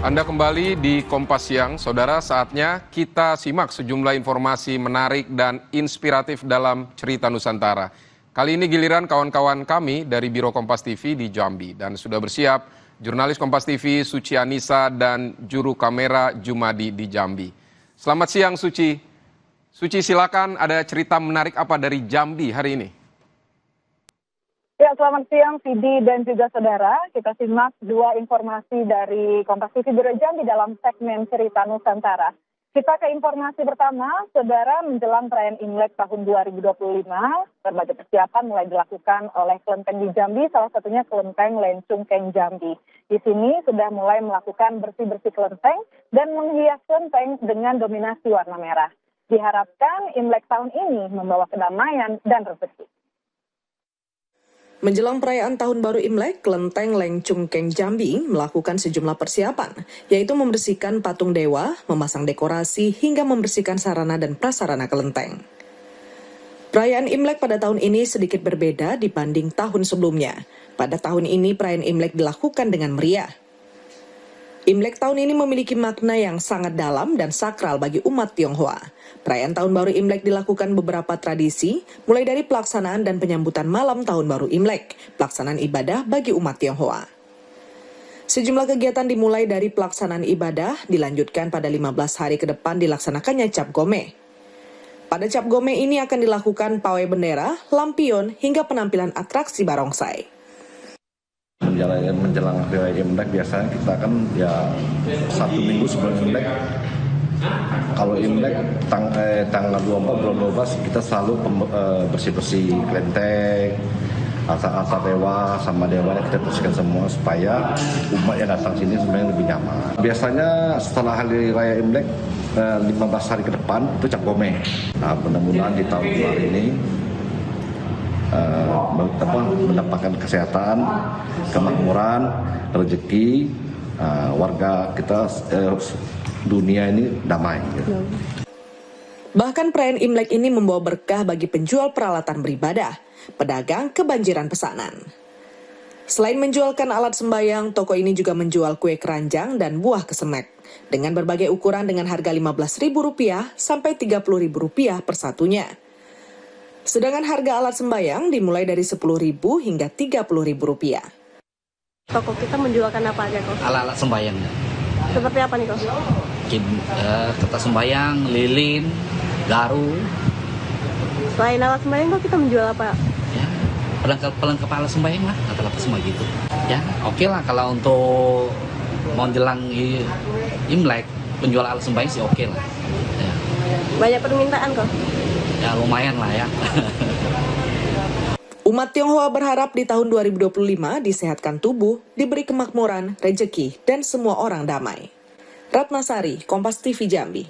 Anda kembali di Kompas Siang, Saudara. Saatnya kita simak sejumlah informasi menarik dan inspiratif dalam cerita Nusantara. Kali ini giliran kawan-kawan kami dari Biro Kompas TV di Jambi. Dan sudah bersiap jurnalis Kompas TV Suci Anissa dan juru kamera Jumadi di Jambi. Selamat siang Suci. Suci, silakan, ada cerita menarik apa dari Jambi hari ini? Ya, selamat siang Sidi dan juga saudara. Kita simak dua informasi dari Kompas TV Biro Jambi dalam segmen Cerita Nusantara. Kita ke informasi pertama, saudara, menjelang perayaan Imlek tahun 2025, berbagai persiapan mulai dilakukan oleh kelenteng di Jambi, salah satunya kelenteng Lencung Keng Jambi. Di sini sudah mulai melakukan bersih-bersih kelenteng dan menghias kelenteng dengan dominasi warna merah. Diharapkan Imlek tahun ini membawa kedamaian dan rezeki. Menjelang perayaan Tahun Baru Imlek, Kelenteng Lencung Keng Jambi melakukan sejumlah persiapan, yaitu membersihkan patung dewa, memasang dekorasi, hingga membersihkan sarana dan prasarana kelenteng. Perayaan Imlek pada tahun ini sedikit berbeda dibanding tahun sebelumnya. Pada tahun ini perayaan Imlek dilakukan dengan meriah. Imlek tahun ini memiliki makna yang sangat dalam dan sakral bagi umat Tionghoa. Perayaan Tahun Baru Imlek dilakukan beberapa tradisi, mulai dari pelaksanaan dan penyambutan malam Tahun Baru Imlek, pelaksanaan ibadah bagi umat Tionghoa. Sejumlah kegiatan dimulai dari pelaksanaan ibadah, dilanjutkan pada 15 hari ke depan dilaksanakannya Cap Gome. Pada Cap Gome ini akan dilakukan pawai bendera, lampion, hingga penampilan atraksi barongsai. Menjelang hari Imlek biasanya kita kan ya 1 minggu sebelum Imlek. Kalau Imlek tanggal 24 bulan 12 kita selalu bersih-bersih kelenteng, altar dewa sama dewa kita bersihkan semua supaya umat yang datang sini sebenarnya lebih nyaman. Biasanya setelah hari raya Imlek 15 hari ke depan itu Cap Gome. Nah, mudah-mudahan di tahun baru ini mendapatkan kesehatan, kemakmuran, rezeki, warga kita dunia ini damai. Bahkan perayaan Imlek ini membawa berkah bagi penjual peralatan beribadah, pedagang kebanjiran pesanan. Selain menjualkan alat sembahyang, toko ini juga menjual kue keranjang dan buah kesemek dengan berbagai ukuran dengan harga Rp15.000 sampai Rp30.000 per satunya. Sedangkan harga alat sembahyang dimulai dari Rp10.000 hingga Rp30.000. Toko kita menjualkan apa aja, kok? Alat-alat sembahyang. Seperti apa nih, kok? Kertas sembahyang, lilin, garu. Selain alat sembahyang, kok kita menjual apa? Ya, pelengkap alat sembahyang lah, rata-rata semua gitu. Ya, oke lah kalau untuk mau jelang Imlek, penjual alat sembahyang sih oke lah. Ya. Banyak permintaan, kok? Ya lumayan lah ya. Umat Tionghoa berharap di tahun 2025 disehatkan tubuh, diberi kemakmuran, rezeki, dan semua orang damai. Ratnasari, Kompas TV Jambi.